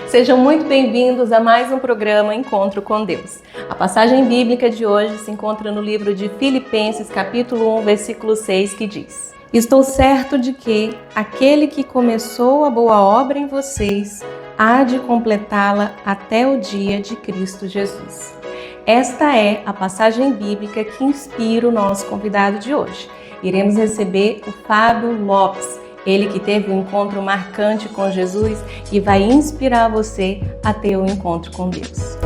Sejam muito bem-vindos a mais um programa Encontro com Deus. A passagem bíblica de hoje se encontra no livro de Filipenses, capítulo 1, versículo 6, que diz: Estou certo de que aquele que começou a boa obra em vocês há de completá-la até o dia de Cristo Jesus. Esta é a passagem bíblica que inspira o nosso convidado de hoje. Iremos receber o Fábio Lopes, ele que teve um encontro marcante com Jesus e vai inspirar você a ter um encontro com Deus.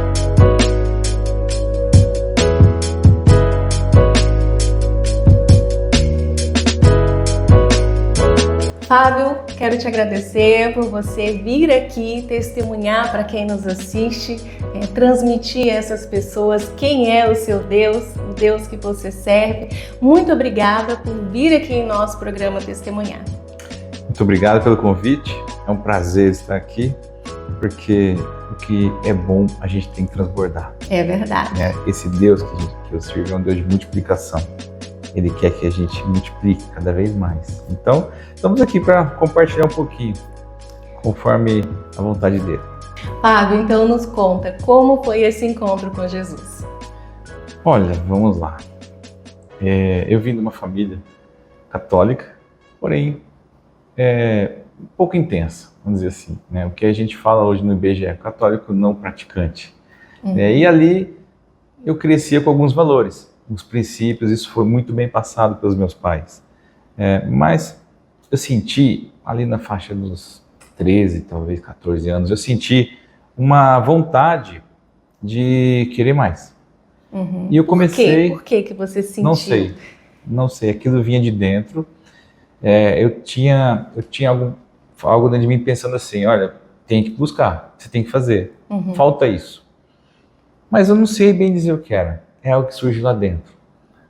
Fábio, quero te agradecer por você vir aqui testemunhar para quem nos assiste, transmitir a essas pessoas quem é o seu Deus, o Deus que você serve. Muito obrigada por vir aqui em nosso programa testemunhar. Muito obrigado pelo convite, é um prazer estar aqui, porque o que é bom a gente tem que transbordar. É verdade. Esse Deus que eu sirvo é um Deus de multiplicação. Ele quer que a gente multiplique cada vez mais. Então, estamos aqui para compartilhar um pouquinho, conforme a vontade dele. Fábio, então nos conta, como foi esse encontro com Jesus? Olha, vamos lá. Eu vim de uma família católica, porém um pouco intensa, vamos dizer assim, né? O que a gente fala hoje no IBGE, católico não praticante. E ali eu crescia com alguns valores, os princípios, isso foi muito bem passado pelos meus pais. Mas eu senti, ali na faixa dos 13, talvez 14 anos, eu senti uma vontade de querer mais. E eu comecei... Por que você sentiu? Não sei, aquilo vinha de dentro. Eu tinha algo dentro de mim pensando assim, olha, tem que buscar, você tem que fazer, falta isso. Mas eu não sei bem dizer o que era. É algo que surge lá dentro,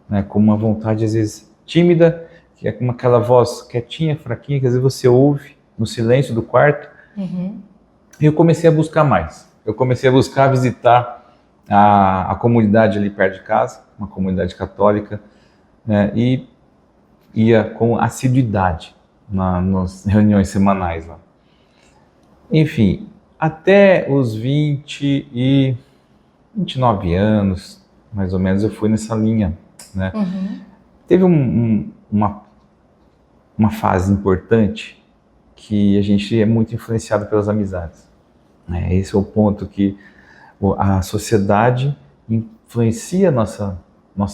né? Com uma vontade às vezes tímida, que é como aquela voz quietinha, fraquinha, que às vezes você ouve no silêncio do quarto. E eu comecei a buscar mais. Eu comecei a buscar visitar a comunidade ali perto de casa, uma comunidade católica, né? E ia com assiduidade nas reuniões semanais lá. Enfim, até os 29 anos, mais ou menos, eu fui nessa linha, né? Teve uma fase importante que a gente é muito influenciado pelas amizades, né? Esse é o ponto que a sociedade influencia a nossa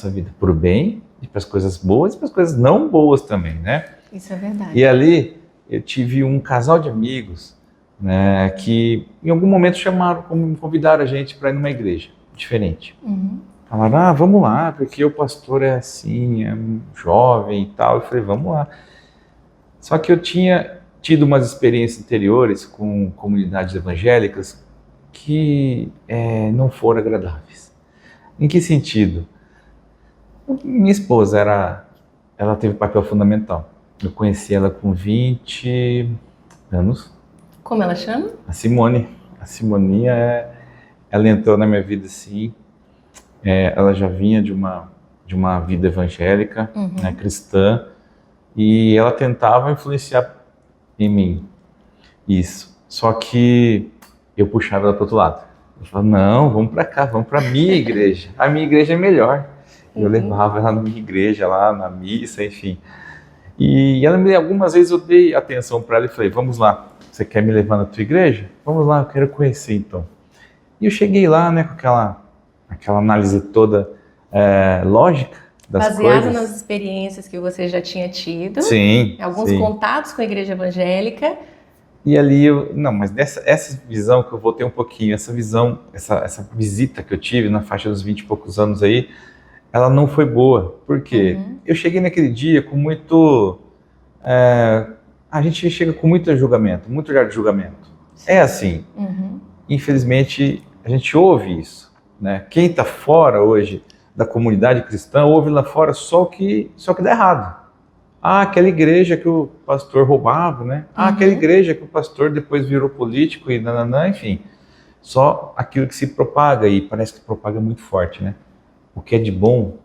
vida para o bem, e para as coisas boas e para as coisas não boas também, né? Isso é verdade. E ali eu tive um casal de amigos, né, que em algum momento convidaram a gente para ir numa igreja diferente. Falaram, vamos lá, porque o pastor é assim, é jovem e tal. Eu falei, vamos lá. Só que eu tinha tido umas experiências anteriores com comunidades evangélicas que não foram agradáveis. Em que sentido? Minha esposa, ela teve um papel fundamental. Eu conheci ela com 20 anos. Como ela chama? A Simone. A Simoninha, ela entrou na minha vida assim. Ela já vinha de uma vida evangélica, né, cristã, e ela tentava influenciar em mim isso. Só que eu puxava ela para o outro lado. Eu falava, não, vamos para cá, vamos para a minha igreja. A minha igreja é melhor. Eu levava ela na minha igreja, lá na missa, enfim. E algumas vezes eu dei atenção para ela e falei, vamos lá, você quer me levar na tua igreja? Vamos lá, eu quero conhecer então. E eu cheguei lá, né, com aquela análise toda lógica das coisas. Baseado nas experiências que você já tinha tido. Sim. Alguns contatos com a igreja evangélica. E ali mas essa visão que eu voltei um pouquinho, essa visão, essa visita que eu tive na faixa dos 20 e poucos anos aí, ela não foi boa. Por quê? Eu cheguei naquele dia com muito... a gente chega com muito julgamento, muito olhar de julgamento. É assim. Infelizmente, a gente ouve isso, né? Quem está fora hoje da comunidade cristã, ouve lá fora só que dá errado. Aquela igreja que o pastor roubava, né? Aquela igreja que o pastor depois virou político e nananã, enfim. Só aquilo que se propaga, e parece que propaga muito forte, né? O que é de bom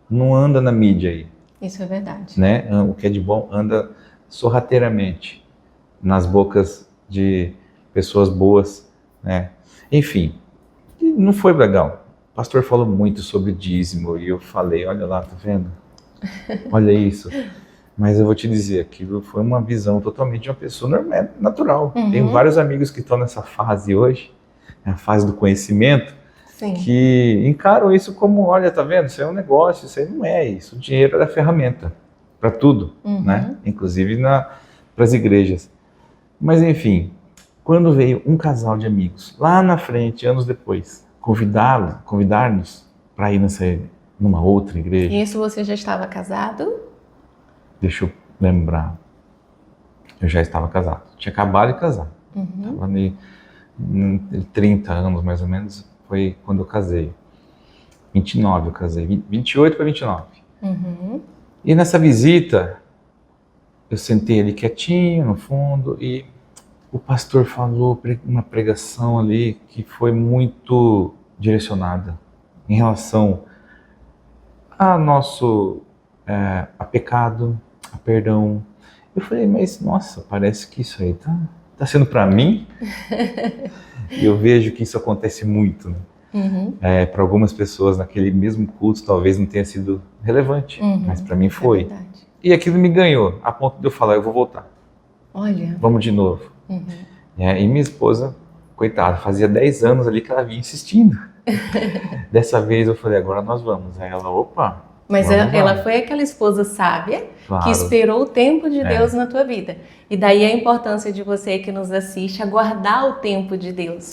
não anda na mídia aí. Isso é verdade. Né? O que é de bom anda sorrateiramente nas bocas de pessoas boas né? Enfim, não foi legal. O pastor falou muito sobre dízimo e eu falei, olha lá, tá vendo? Olha isso. Mas eu vou te dizer, aquilo foi uma visão totalmente de uma pessoa normal, natural. Tenho vários amigos que estão nessa fase hoje, a fase do conhecimento, Sim. que encaram isso como, olha, tá vendo? Isso é um negócio, isso aí não é isso. O dinheiro é ferramenta para tudo, né? Inclusive para as igrejas. Mas enfim, quando veio um casal de amigos, lá na frente, anos depois, convidar-nos para ir numa outra igreja. E isso você já estava casado? Deixa eu lembrar. Eu já estava casado. Tinha acabado de casar. Estava ali 30 anos, mais ou menos, foi quando eu casei. 29 eu casei. 28 para 29. E nessa visita, eu sentei ali quietinho, no fundo, e o pastor falou uma pregação ali que foi muito direcionada em relação a a pecado, a perdão. Eu falei, mas nossa, parece que isso aí tá sendo para mim. E eu vejo que isso acontece muito, né? Para algumas pessoas naquele mesmo culto talvez não tenha sido relevante, mas para mim foi. É verdade. E aquilo me ganhou, a ponto de eu falar, eu vou voltar. Olha. Vamos de novo. E minha esposa, coitada, fazia 10 anos ali que ela vinha insistindo. Dessa vez eu falei, agora nós vamos. Aí ela, opa. Mas ela foi aquela esposa sábia, claro, que esperou o tempo de Deus na tua vida. E daí a importância de você que nos assiste aguardar o tempo de Deus.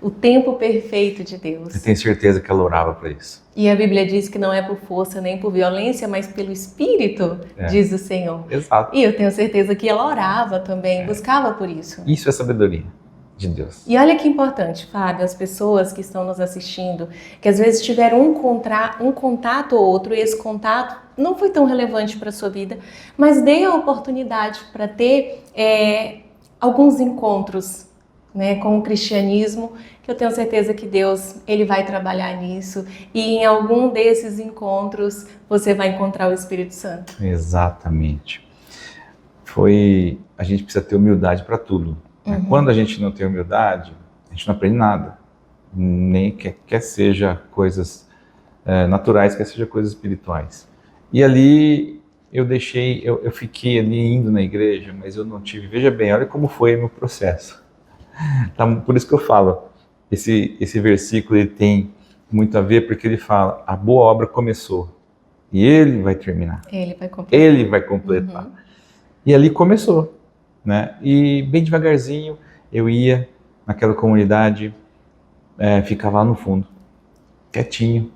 O tempo perfeito de Deus. Eu tenho certeza que ela orava para isso. E a Bíblia diz que não é por força nem por violência, mas pelo Espírito, diz o Senhor. Exato. E eu tenho certeza que ela orava também, buscava por isso. Isso é sabedoria de Deus. E olha que importante, Fábio, as pessoas que estão nos assistindo, que às vezes tiveram um contato ou outro, e esse contato não foi tão relevante para a sua vida, mas dê a oportunidade para ter alguns encontros, né, com o cristianismo, que eu tenho certeza que Deus ele vai trabalhar nisso, e em algum desses encontros você vai encontrar o Espírito Santo. Exatamente. A gente precisa ter humildade para tudo. Quando a gente não tem humildade, a gente não aprende nada. Nem quer seja coisas naturais, quer seja coisas espirituais. E ali eu fiquei ali indo na igreja, mas eu não tive, veja bem, olha como foi o meu processo. Por isso que eu falo, esse versículo ele tem muito a ver, porque ele fala, a boa obra começou, e ele vai terminar. Ele vai completar. E ali começou. Né? E bem devagarzinho eu ia naquela comunidade, ficava lá no fundo, quietinho.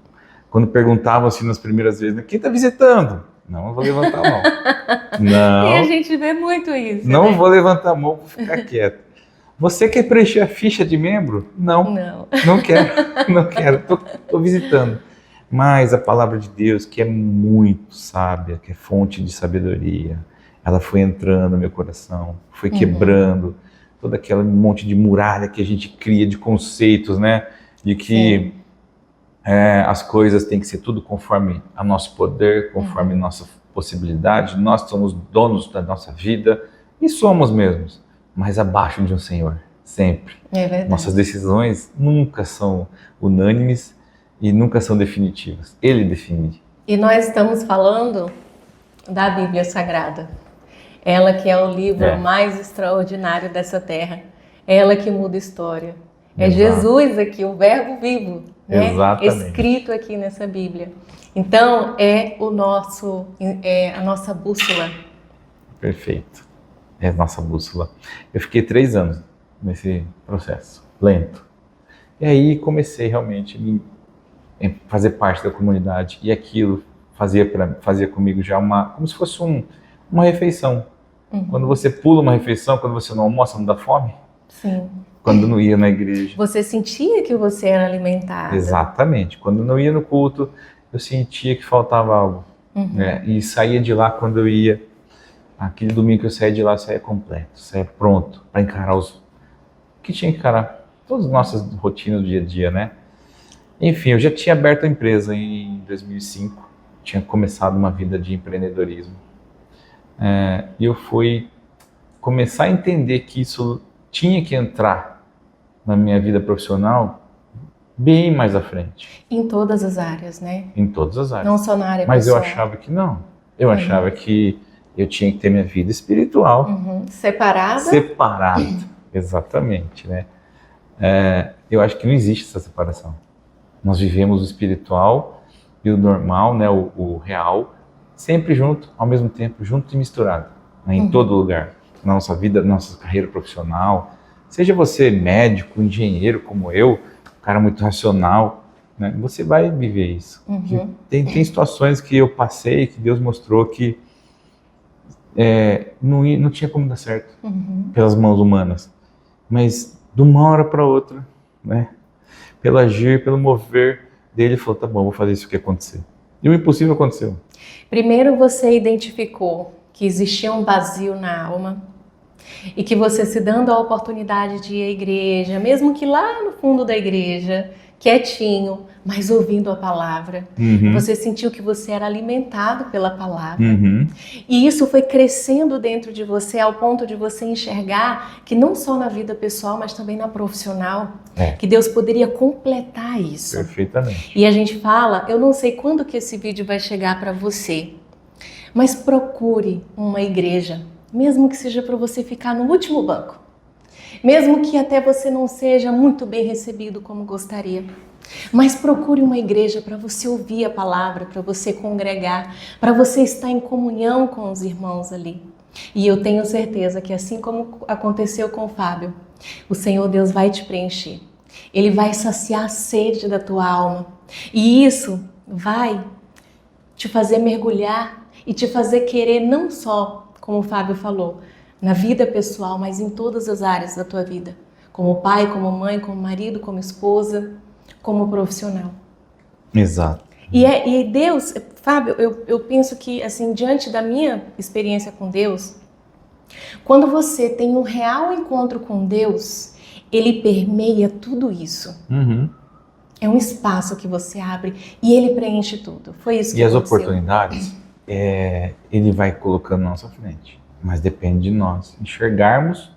Quando perguntavam assim nas primeiras vezes, quem está visitando? Não, eu vou levantar a mão. Não. E a gente vê muito isso. Não, né? Vou levantar a mão, vou ficar quieto. Você quer preencher a ficha de membro? Não. Não quero, não quero, estou visitando. Mas a palavra de Deus, que é muito sábia, que é fonte de sabedoria, ela foi entrando no meu coração, foi quebrando todo aquele monte de muralha que a gente cria de conceitos, né? De que as coisas têm que ser tudo conforme a nosso poder, conforme a nossa possibilidade. Nós somos donos da nossa vida e somos mesmos, mas abaixo de um Senhor, sempre. É verdade. Nossas decisões nunca são unânimes e nunca são definitivas. Ele define. E nós estamos falando da Bíblia Sagrada. Ela que é o livro mais extraordinário dessa terra. Ela que muda a história. É Jesus aqui, o verbo vivo, né? Escrito aqui nessa Bíblia. Então, é a nossa bússola. Perfeito. É a nossa bússola. Eu fiquei 3 anos nesse processo, lento. E aí comecei realmente a fazer parte da comunidade. E aquilo fazia comigo já como se fosse uma refeição. Quando você pula uma refeição, quando você não almoça, não dá fome? Sim. Quando não ia na igreja. Você sentia que você era alimentado. Exatamente. Quando não ia no culto, eu sentia que faltava algo. Né? E saía de lá quando eu ia. Aquele domingo que eu saía de lá, eu saía completo, saía pronto para encarar que tinha que encarar. Todas as nossas rotinas do dia a dia, né? Enfim, eu já tinha aberto a empresa em 2005. Tinha começado uma vida de empreendedorismo. E eu fui começar a entender que isso tinha que entrar na minha vida profissional bem mais à frente. Em todas as áreas, né? Em todas as áreas. Não só na área Mas pessoal. eu achava que não. Eu achava que eu tinha que ter minha vida espiritual separada. Exatamente, né? Eu acho que não existe essa separação. Nós vivemos o espiritual e o normal, né, o real, sempre junto, ao mesmo tempo, junto e misturado, né, em todo lugar. Na nossa vida, na nossa carreira profissional, seja você médico, engenheiro como eu, um cara muito racional, né, você vai viver isso. Tem situações que eu passei, que Deus mostrou que não tinha como dar certo pelas mãos humanas, mas de uma hora para outra, né, pelo agir, pelo mover dele, ele falou, tá bom, vou fazer isso que acontecer. E o impossível aconteceu. Primeiro você identificou que existia um vazio na alma e que você, se dando a oportunidade de ir à igreja, mesmo que lá no fundo da igreja, quietinho, mas ouvindo a palavra, você sentiu que você era alimentado pela palavra. E isso foi crescendo dentro de você ao ponto de você enxergar que não só na vida pessoal, mas também na profissional, que Deus poderia completar isso. Perfeitamente. E a gente fala, eu não sei quando que esse vídeo vai chegar para você, mas procure uma igreja, mesmo que seja para você ficar no último banco, mesmo que até você não seja muito bem recebido como gostaria, mas procure uma igreja para você ouvir a palavra, para você congregar, para você estar em comunhão com os irmãos ali. E eu tenho certeza que, assim como aconteceu com o Fábio, o Senhor Deus vai te preencher. Ele vai saciar a sede da tua alma. E isso vai te fazer mergulhar e te fazer querer não só, como o Fábio falou, na vida pessoal, mas em todas as áreas da tua vida. Como pai, como mãe, como marido, como esposa, como profissional. Exato. E Deus, Fábio, eu penso que, assim, diante da minha experiência com Deus, quando você tem um real encontro com Deus, Ele permeia tudo isso. É um espaço que você abre e Ele preenche tudo. Foi isso que aconteceu. E as oportunidades, Ele vai colocando na nossa frente. Mas depende de nós enxergarmos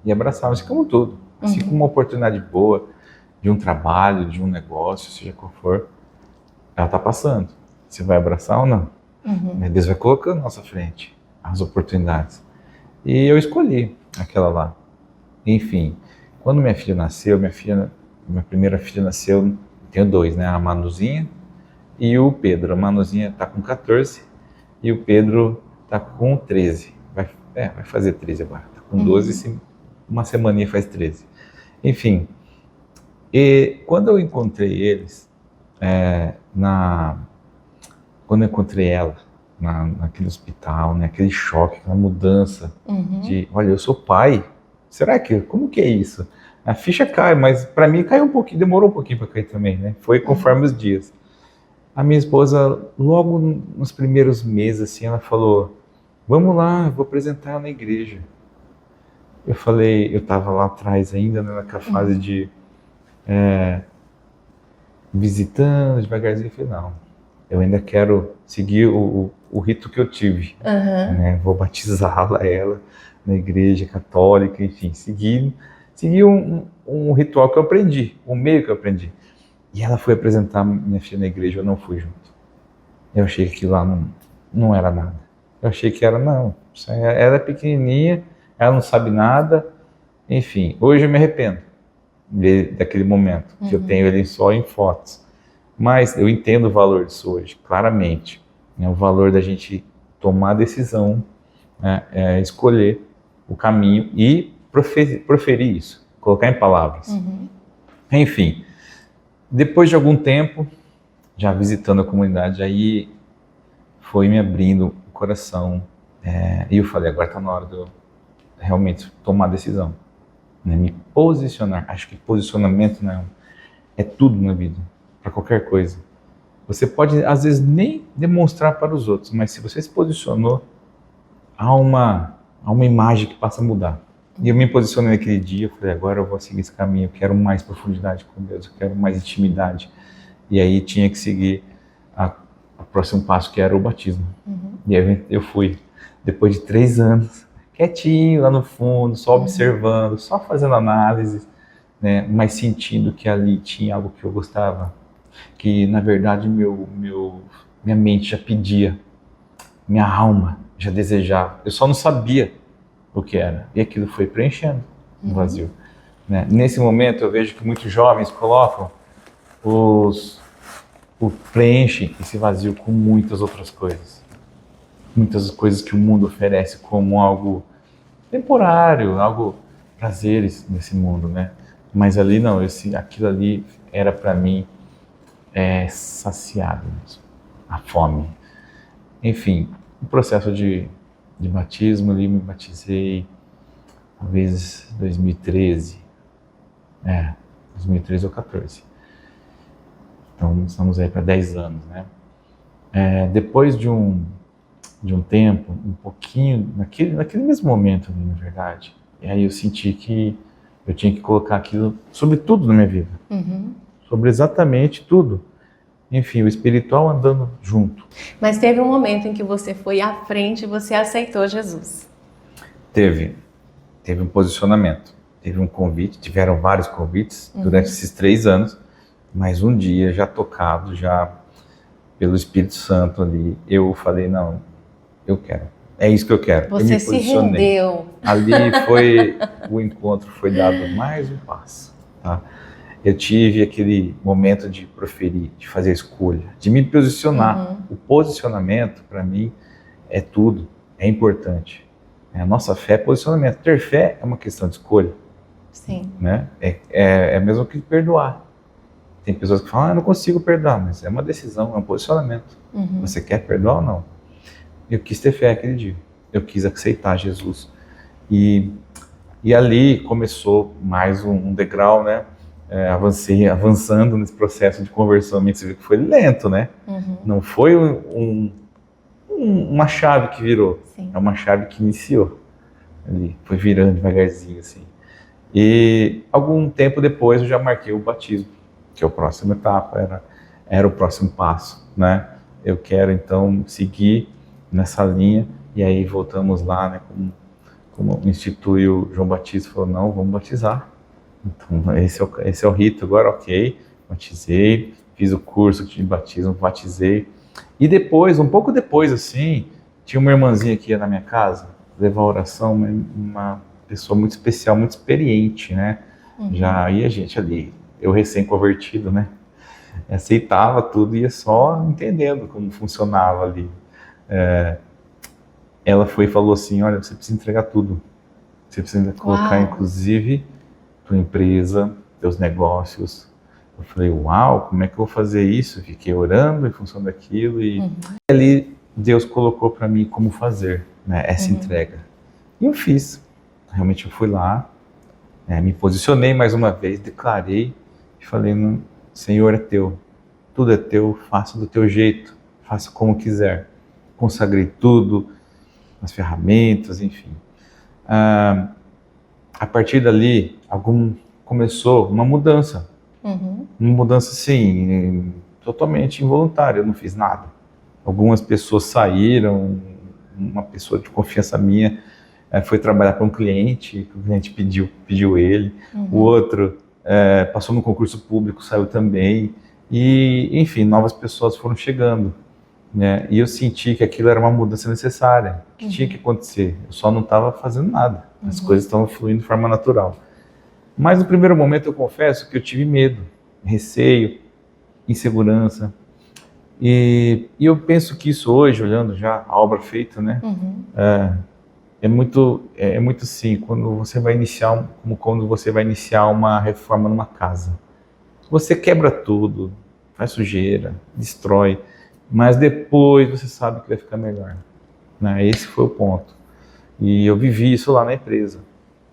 e abraçarmos, como tudo. Assim como uma oportunidade boa de um trabalho, de um negócio, seja qual for, ela está passando. Você vai abraçar ou não? Deus vai colocando na nossa frente as oportunidades. E eu escolhi aquela lá. Enfim, quando minha filha nasceu, minha primeira filha nasceu, tenho dois, né? A Manuzinha e o Pedro. A Manuzinha está com 14 e o Pedro está com 13. Vai fazer 13 agora. Está com 12, uma semaninha faz 13. Enfim, e quando eu encontrei eles, quando eu encontrei ela naquele hospital, né, aquele choque, aquela mudança de, olha, eu sou pai, como que é isso? A ficha cai, mas para mim caiu um pouquinho, demorou um pouquinho para cair também, né? Foi conforme os dias. A minha esposa, logo nos primeiros meses, assim, ela falou, vamos lá, eu vou apresentar ela na igreja. Eu falei, eu estava lá atrás ainda, né, naquela fase de visitando devagarzinho. Eu falei, não, eu ainda quero seguir o rito que eu tive. Né? Vou batizá-la, ela, na igreja católica, enfim, seguir um ritual que eu aprendi, um meio que eu aprendi. E ela foi apresentar minha filha na igreja, eu não fui junto. Eu achei que aquilo lá não era nada. Eu achei que ela é pequenininha, ela não sabe nada, enfim. Hoje eu me arrependo daquele momento, que eu tenho ele só em fotos. Mas eu entendo o valor disso hoje, claramente. O valor da gente tomar a decisão, escolher o caminho e proferir isso, colocar em palavras. Enfim, depois de algum tempo, já visitando a comunidade, aí foi me abrindo o coração. E eu falei, agora está na hora de eu realmente tomar a decisão. Né? Me posicionar. Acho que posicionamento, né, é tudo na vida, para qualquer coisa. Você pode, às vezes, nem demonstrar para os outros, mas se você se posicionou, há uma imagem que passa a mudar. E eu me posicionei naquele dia, eu falei, agora eu vou seguir esse caminho, eu quero mais profundidade com Deus, eu quero mais intimidade. E aí tinha que seguir o próximo passo, que era o batismo. E aí eu fui, depois de 3 anos, quietinho lá no fundo, só observando, só fazendo análise, né? Mas sentindo que ali tinha algo que eu gostava, que na verdade minha mente já pedia, minha alma já desejava. Eu só não sabia o que era. E aquilo foi preenchendo um vazio, né? Nesse momento eu vejo que muitos jovens colocam preenchem esse vazio com muitas outras coisas. Muitas coisas que o mundo oferece como algo temporário, algo prazeres nesse mundo, né? Mas ali não, aquilo ali era para mim saciado mesmo, a fome. Enfim, o processo de batismo ali, me batizei talvez 2013, 2013 ou 14. Então estamos aí para 10 anos, né? Depois de um tempo, um pouquinho, naquele mesmo momento ali, na verdade, e aí eu senti que eu tinha que colocar aquilo sobre tudo na minha vida, sobre exatamente tudo. Enfim, o espiritual andando junto. Mas teve um momento em que você foi à frente e você aceitou Jesus. Teve um posicionamento, teve um convite, tiveram vários convites durante esses 3 anos, mas um dia já tocado, já pelo Espírito Santo ali, eu falei, não, eu quero, é isso que eu quero. Você se rendeu. Ali o encontro foi dado mais um passo, tá? Eu tive aquele momento de proferir, de fazer a escolha, de me posicionar. O posicionamento, para mim, é tudo, é importante. A nossa fé é posicionamento. Ter fé é uma questão de escolha. Sim. Né? É mesmo que perdoar. Tem pessoas que falam, eu não consigo perdoar, mas é uma decisão, é um posicionamento. Você quer perdoar ou não? Eu quis ter fé aquele dia. Eu quis aceitar Jesus. E ali começou mais um degrau, né? Avançando nesse processo de conversão. Você viu que foi lento, né? Não foi uma chave que virou. Sim. É uma chave que iniciou. Ali, foi virando devagarzinho, assim. E algum tempo depois eu já marquei o batismo, que é a próxima etapa, era o próximo passo, né? Eu quero então seguir nessa linha, e aí voltamos lá, né? Como institui o João Batista, falou, não, vamos batizar. Então esse é o rito, agora ok, batizei, fiz o curso de batismo, batizei. E depois, um pouco depois assim, tinha uma irmãzinha que ia na minha casa, levar a oração, uma pessoa muito especial, muito experiente, né? Já ia gente ali, eu recém-convertido, né? Aceitava tudo e ia só entendendo como funcionava ali. Ela foi e falou assim, olha, você precisa entregar tudo. Você precisa colocar, inclusive, tua empresa, teus negócios. Eu falei, uau, como é que eu vou fazer isso? Fiquei orando em função daquilo e ali Deus colocou para mim como fazer, né, essa entrega. E eu fiz. Realmente eu fui lá, me posicionei mais uma vez, declarei e falei, Senhor, é teu. Tudo é teu, faça do teu jeito, faça como quiser. Consagrei tudo, as ferramentas, enfim. A partir dali, começou uma mudança. Uma mudança, assim, totalmente involuntária, eu não fiz nada. Algumas pessoas saíram, uma pessoa de confiança minha foi trabalhar para um cliente, que o cliente pediu ele. O outro passou no concurso público, saiu também. E, enfim, novas pessoas foram chegando, né? E eu senti que aquilo era uma mudança necessária, que tinha que acontecer. Eu só não estava fazendo nada. As coisas estavam fluindo de forma natural. Mas no primeiro momento eu confesso que eu tive medo, receio, insegurança. E eu penso que isso hoje, olhando já a obra feita, né? É muito assim, quando você vai iniciar uma reforma numa casa. Você quebra tudo, faz sujeira, destrói, mas depois você sabe que vai ficar melhor, né? Esse foi o ponto. E eu vivi isso lá na empresa,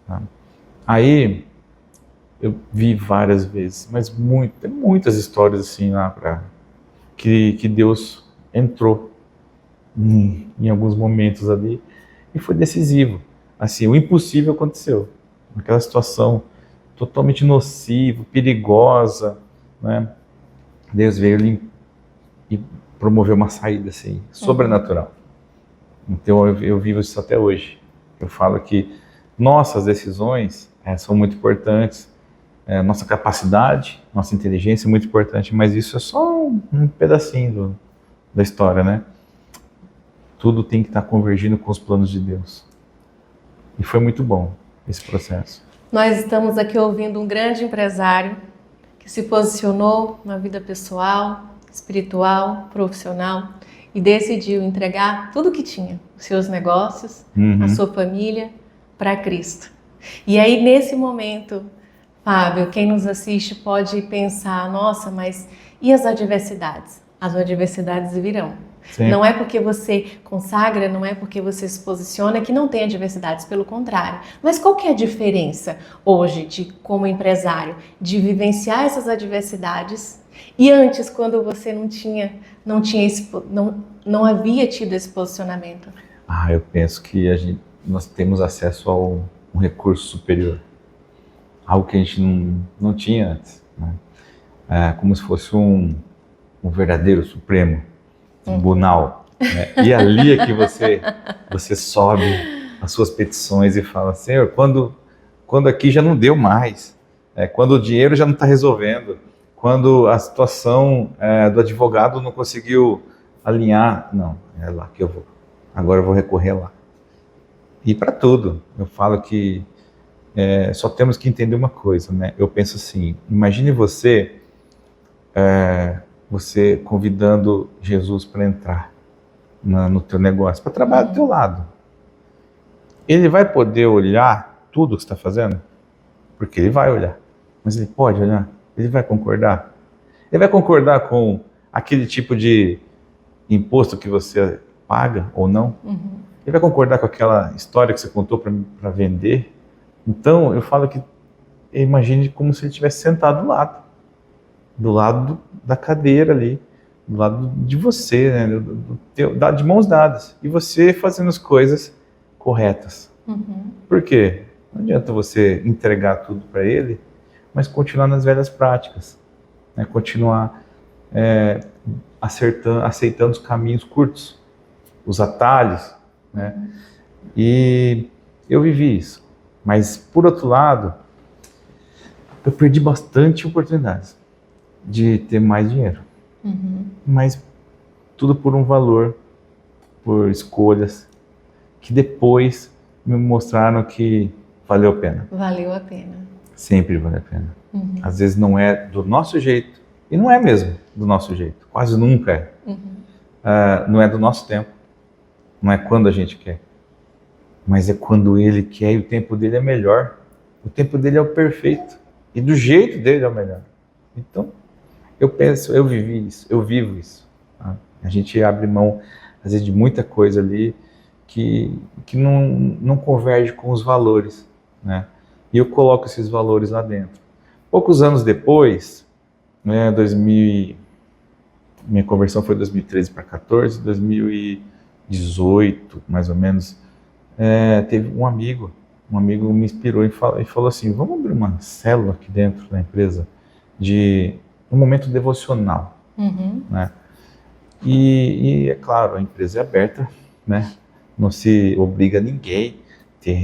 tá? Aí eu vi várias vezes, mas tem muitas histórias assim lá que Deus entrou em alguns momentos ali e foi decisivo. Assim, o impossível aconteceu. Aquela situação totalmente nociva, perigosa, né? Deus veio ali e promoveu uma saída assim, sobrenatural. Então eu vivo isso até hoje. Eu falo que nossas decisões são muito importantes, nossa capacidade, nossa inteligência é muito importante, mas isso é só um pedacinho da história, né? Tudo tem que estar convergindo com os planos de Deus. E foi muito bom esse processo. Nós estamos aqui ouvindo um grande empresário que se posicionou na vida pessoal, espiritual, profissional e decidiu entregar tudo que tinha, os seus negócios, a sua família, para Cristo. E aí, nesse momento, Fábio, quem nos assiste pode pensar, nossa, mas e as adversidades? As adversidades virão. Sim. Não é porque você consagra, não é porque você se posiciona que não tem adversidades, pelo contrário. Mas qual que é a diferença hoje, como empresário, de vivenciar essas adversidades e antes, quando você não havia tido esse posicionamento? Eu penso que nós temos acesso a um recurso superior, algo que a gente não tinha antes, né? Como se fosse um verdadeiro supremo tribunal, né? E ali é que você sobe as suas petições e fala, Senhor, quando aqui já não deu mais, quando o dinheiro já não está resolvendo, quando a situação do advogado não conseguiu alinhar, não, é lá que eu vou, agora eu vou recorrer lá. E para tudo, eu falo que só temos que entender uma coisa, né? Eu penso assim, imagine você convidando Jesus para entrar no teu negócio, para trabalhar do teu lado. Ele vai poder olhar tudo que você está fazendo? Porque ele vai olhar. Mas ele pode olhar? Ele vai concordar? Ele vai concordar com aquele tipo de imposto que você paga ou não? Ele vai concordar com aquela história que você contou para vender? Então, eu falo que imagine como se ele estivesse sentado do lado da cadeira ali, do lado de você, né? De mãos dadas, e você fazendo as coisas corretas. Por quê? Não adianta você entregar tudo para ele, mas continuar nas velhas práticas, né? Continuar aceitando os caminhos curtos, os atalhos, né? E eu vivi isso, mas por outro lado, eu perdi bastante oportunidades de ter mais dinheiro, mas tudo por um valor, por escolhas que depois me mostraram que valeu a pena. Valeu a pena. Sempre vale a pena. Às vezes não é do nosso jeito, e não é mesmo do nosso jeito, quase nunca é. Não é do nosso tempo, não é quando a gente quer, mas é quando ele quer e o tempo dele é melhor. O tempo dele é o perfeito e do jeito dele é o melhor. Então, eu vivi isso, eu vivo isso. Tá? A gente abre mão, às vezes, de muita coisa ali que não converge com os valores, né? E eu coloco esses valores lá dentro. Poucos anos depois, né, minha conversão foi 2013 para 14, 2018, mais ou menos, teve um amigo me inspirou e falou assim, vamos abrir uma célula aqui dentro da empresa de um momento devocional, né? E é claro, a empresa é aberta, né? Não se obriga ninguém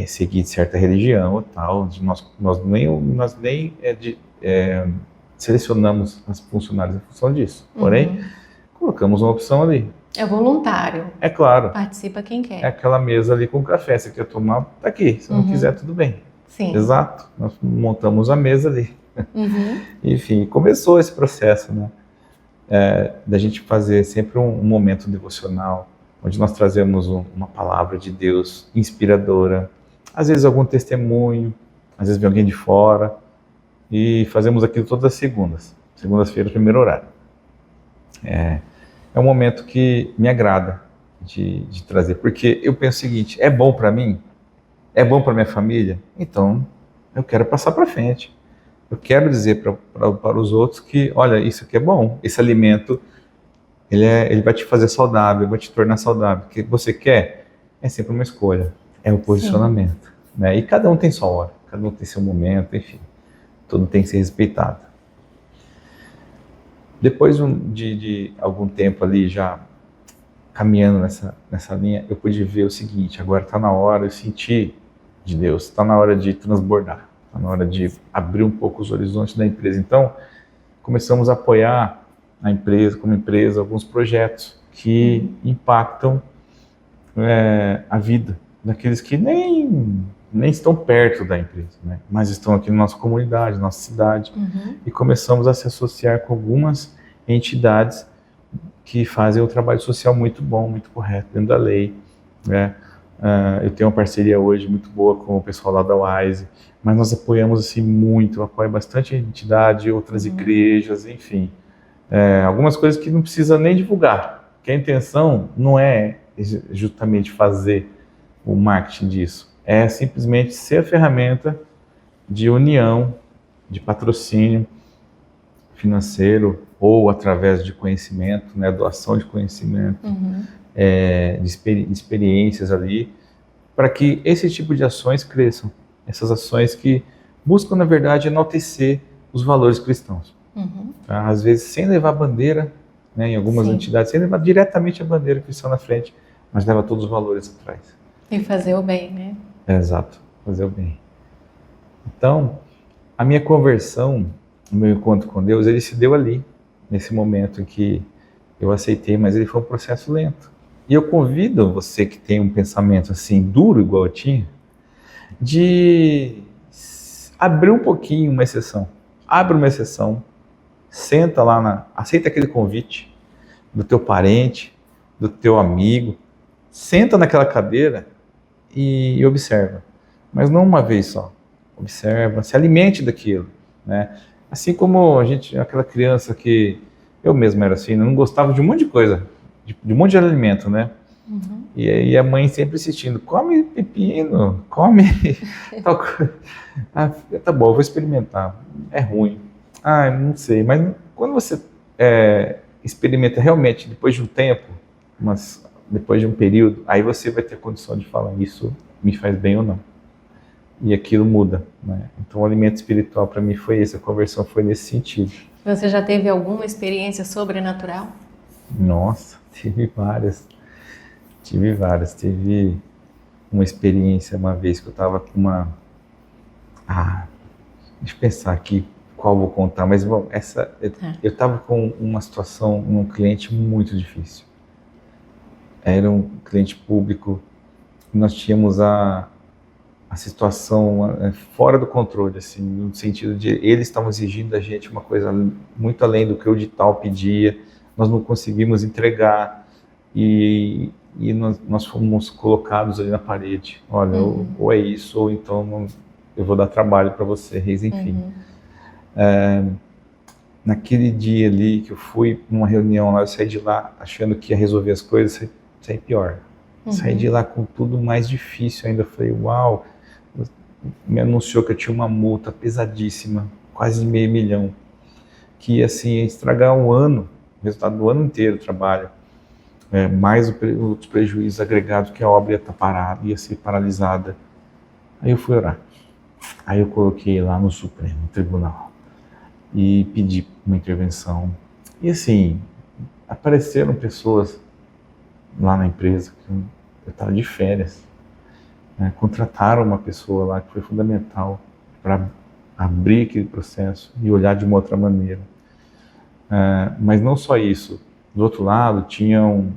a seguir certa religião ou tal. Nós nem selecionamos as funcionários em função disso. Porém, colocamos uma opção ali. É voluntário. É claro. Participa quem quer. É aquela mesa ali com café. Se você quer tomar, tá aqui. Se não quiser, tudo bem. Sim. Exato. Nós montamos a mesa ali. Enfim, começou esse processo, né? Da gente fazer sempre um momento devocional, onde nós trazemos uma palavra de Deus inspiradora, às vezes algum testemunho, às vezes vem alguém de fora, e fazemos aquilo todas as segundas-feiras, primeiro horário. É um momento que me agrada de trazer, porque eu penso o seguinte, é bom para mim? É bom para minha família? Então, eu quero passar para frente. Eu quero dizer para os outros que, olha, isso aqui é bom, esse alimento, ele vai te fazer saudável, vai te tornar saudável. O que você quer é sempre uma escolha, é um posicionamento. Né? E cada um tem sua hora, cada um tem seu momento, enfim, tudo tem que ser respeitado. Depois de algum tempo ali já caminhando nessa linha, eu pude ver o seguinte, agora está na hora, eu senti de Deus, está na hora de transbordar. está na hora de abrir um pouco os horizontes da empresa. Então, começamos a apoiar a empresa, como empresa, alguns projetos que impactam a vida daqueles que nem estão perto da empresa, né? Mas estão aqui na nossa comunidade, na nossa cidade. E começamos a se associar com algumas entidades que fazem um trabalho social muito bom, muito correto, dentro da lei, né? Eu tenho uma parceria hoje muito boa com o pessoal lá da WISE, mas nós apoiamos assim muito, eu apoio bastante entidade, outras igrejas, enfim. Algumas coisas que não precisa nem divulgar, porque a intenção não é justamente fazer o marketing disso, é simplesmente ser a ferramenta de união, de patrocínio financeiro ou através de conhecimento, né, doação de conhecimento, de experiências ali, para que esse tipo de ações cresçam, essas ações que buscam, na verdade, enaltecer os valores cristãos. Tá? Às vezes sem levar bandeira, né, em algumas entidades, sem levar diretamente a bandeira cristã na frente, mas leva todos os valores atrás. E fazer o bem, né? Exato, fazer o bem. Então, a minha conversão, o meu encontro com Deus, ele se deu ali, nesse momento em que eu aceitei, mas ele foi um processo lento. E eu convido você que tem um pensamento assim, duro igual eu tinha, de abrir um pouquinho uma exceção. Abre uma exceção, senta lá, aceita aquele convite do teu parente, do teu amigo, senta naquela cadeira e observa. Mas não uma vez só. Observa, se alimente daquilo, né? Assim como aquela criança que eu mesmo era assim, não gostava de um monte de coisa, de um monte de alimento, né? E aí a mãe sempre insistindo, come pepino, come tal coisa. Tá bom, eu vou experimentar. É ruim. Não sei. Mas quando você experimenta realmente, depois de um tempo, mas depois de um período, aí você vai ter condição de falar, isso me faz bem ou não. E aquilo muda, né? Então o alimento espiritual para mim foi esse, a conversão foi nesse sentido. Você já teve alguma experiência sobrenatural? Nossa, tive várias. Teve uma experiência uma vez que eu estava com uma... deixa eu pensar aqui qual eu vou contar, mas bom, eu estava com uma situação, um cliente muito difícil. Era um cliente público, nós tínhamos a situação fora do controle, assim, no sentido de eles estavam exigindo da gente uma coisa muito além do que o edital pedia, nós não conseguimos entregar e nós fomos colocados ali na parede. Olha, ou é isso, ou então eu vou dar trabalho para vocês, enfim. Naquele dia ali que eu fui numa reunião lá, eu saí de lá achando que ia resolver as coisas, saí pior. Saí de lá com tudo mais difícil ainda. Eu falei, uau, me anunciou que eu tinha uma multa pesadíssima, quase $500 mil, que ia assim, estragar um ano, o resultado do ano inteiro do trabalho, mais os prejuízos agregados, que a obra ia estar parada, ia ser paralisada. Aí eu fui orar. Aí eu coloquei lá no Supremo Tribunal e pedi uma intervenção. E assim, apareceram pessoas lá na empresa, que eu estava de férias, né? Contrataram uma pessoa lá que foi fundamental para abrir aquele processo e olhar de uma outra maneira. Mas não só isso. Do outro lado, tinham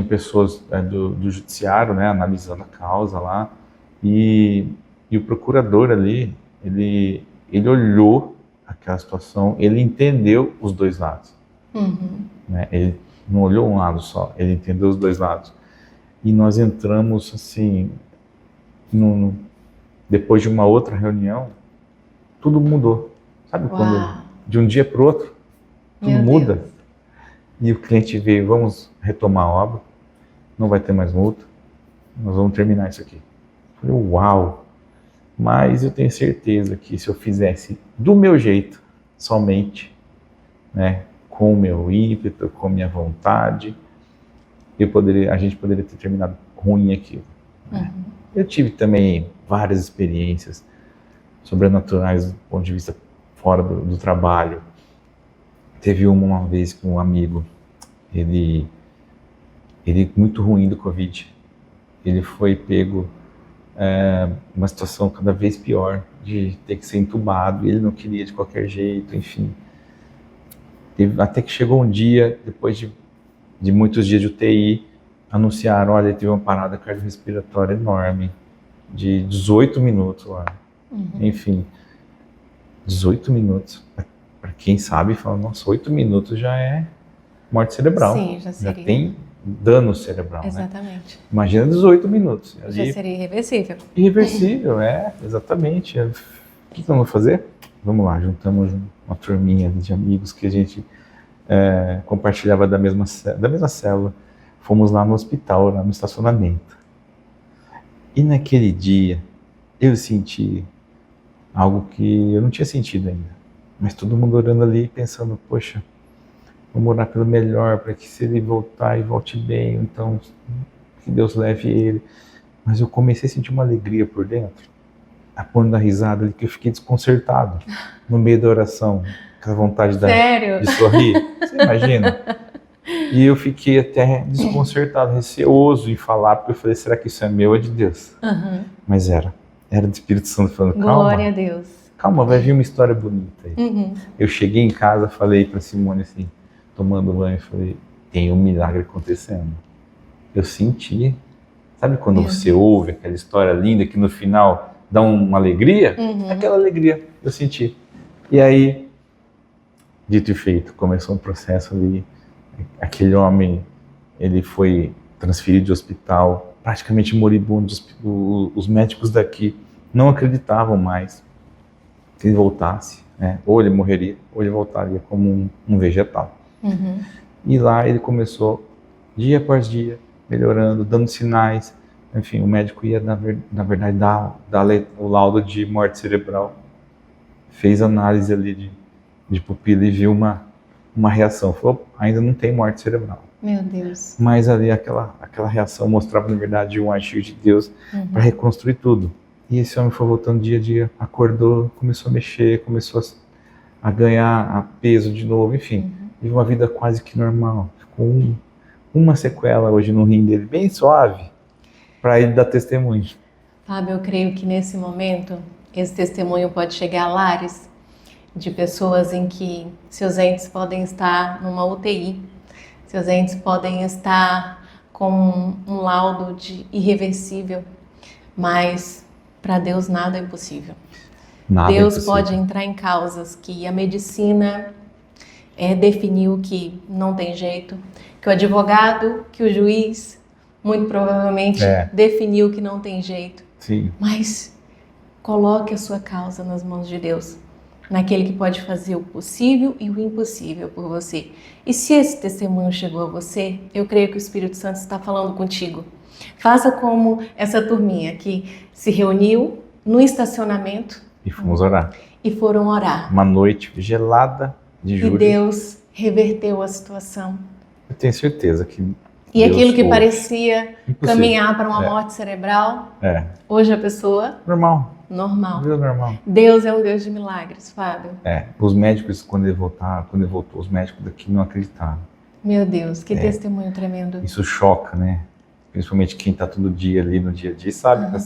pessoas do judiciário, né, analisando a causa lá, e o procurador ali, ele olhou aquela situação, ele entendeu os dois lados. Né? Ele não olhou um lado só, ele entendeu os dois lados. E nós entramos assim, depois de uma outra reunião, tudo mudou. Sabe quando de um dia para o outro, tudo muda? Deus. E o cliente veio, vamos retomar a obra, não vai ter mais multa, nós vamos terminar isso aqui. Eu falei, uau! Mas eu tenho certeza que se eu fizesse do meu jeito, somente, né, com o meu ímpeto, com a minha vontade, a gente poderia ter terminado ruim aquilo. Né? Eu tive também várias experiências sobrenaturais do ponto de vista fora do trabalho. Teve uma vez que um amigo, ele muito ruim do Covid, ele foi pego uma situação cada vez pior de ter que ser entubado, e ele não queria de qualquer jeito, enfim. Até que chegou um dia, depois de muitos dias de UTI, anunciaram, olha, ele teve uma parada cardiorrespiratória enorme, de 18 minutos lá. Enfim, 18 minutos. Para quem sabe, fala, nossa, 8 minutos já é morte cerebral. Sim, já seria. Já tem dano cerebral, Exatamente. né? Imagina 18 minutos. Já seria irreversível. Irreversível, exatamente. O que vamos fazer? Vamos lá, juntamos uma turminha de amigos que a gente compartilhava da mesma célula. Fomos lá no hospital, lá no estacionamento. E naquele dia, eu senti algo que eu não tinha sentido ainda. Mas todo mundo orando ali, pensando, poxa, vamos orar pelo melhor, para que se ele voltar e volte bem, então que Deus leve ele. Mas eu comecei a sentir uma alegria por dentro, a pôr da risada ali, que eu fiquei desconcertado no meio da oração, aquela vontade de sorrir. Você imagina? E eu fiquei até desconcertado, receoso em falar, porque eu falei, será que isso é meu ou é de Deus? Mas era do Espírito Santo falando, calma. Glória a Deus. Calma, vai vir uma história bonita aí. Eu cheguei em casa, falei para Simone assim, tomando banho, falei, tem um milagre acontecendo. Eu senti, sabe quando você ouve aquela história linda que no final dá uma alegria? Aquela alegria eu senti. E aí, dito e feito, começou um processo ali. Aquele homem, ele foi transferido de hospital, praticamente moribundo. Os médicos daqui não acreditavam mais que ele voltasse, né? Ou ele morreria, ou ele voltaria como um vegetal. E lá ele começou, dia após dia, melhorando, dando sinais. Enfim, o médico ia, na verdade, dar o laudo de morte cerebral. Fez análise ali de pupila e viu uma reação. Falou, ainda não tem morte cerebral. Meu Deus. Mas ali aquela reação mostrava, na verdade, um agir de Deus para reconstruir tudo. E esse homem foi voltando dia a dia, acordou, começou a mexer, começou a ganhar peso de novo, enfim. Vive uma vida quase que normal. Ficou uma sequela hoje no rim dele, bem suave, para ele dar testemunho. Fábio, eu creio que nesse momento, esse testemunho pode chegar a lares de pessoas em que seus entes podem estar numa UTI, seus entes podem estar com um laudo de irreversível, mas para Deus nada é impossível. Deus pode entrar em causas que a medicina definiu que não tem jeito, que o advogado, que o juiz, muito provavelmente definiu que não tem jeito. Sim. Mas coloque a sua causa nas mãos de Deus, naquele que pode fazer o possível e o impossível por você. E se esse testemunho chegou a você, eu creio que o Espírito Santo está falando contigo. Faça como essa turminha que se reuniu no estacionamento e fomos orar. E foram orar. Uma noite gelada de julho. E Deus reverteu a situação. Eu tenho certeza que E Deus aquilo que ouve. parecia Impossível. Caminhar para uma morte cerebral, hoje a pessoa... Normal. Normal. Normal. Deus é um Deus de milagres, Fábio. Os médicos, quando ele voltou, os médicos daqui não acreditaram. Meu Deus, que testemunho tremendo. Isso choca, né? Principalmente quem está todo dia ali no dia a dia, sabe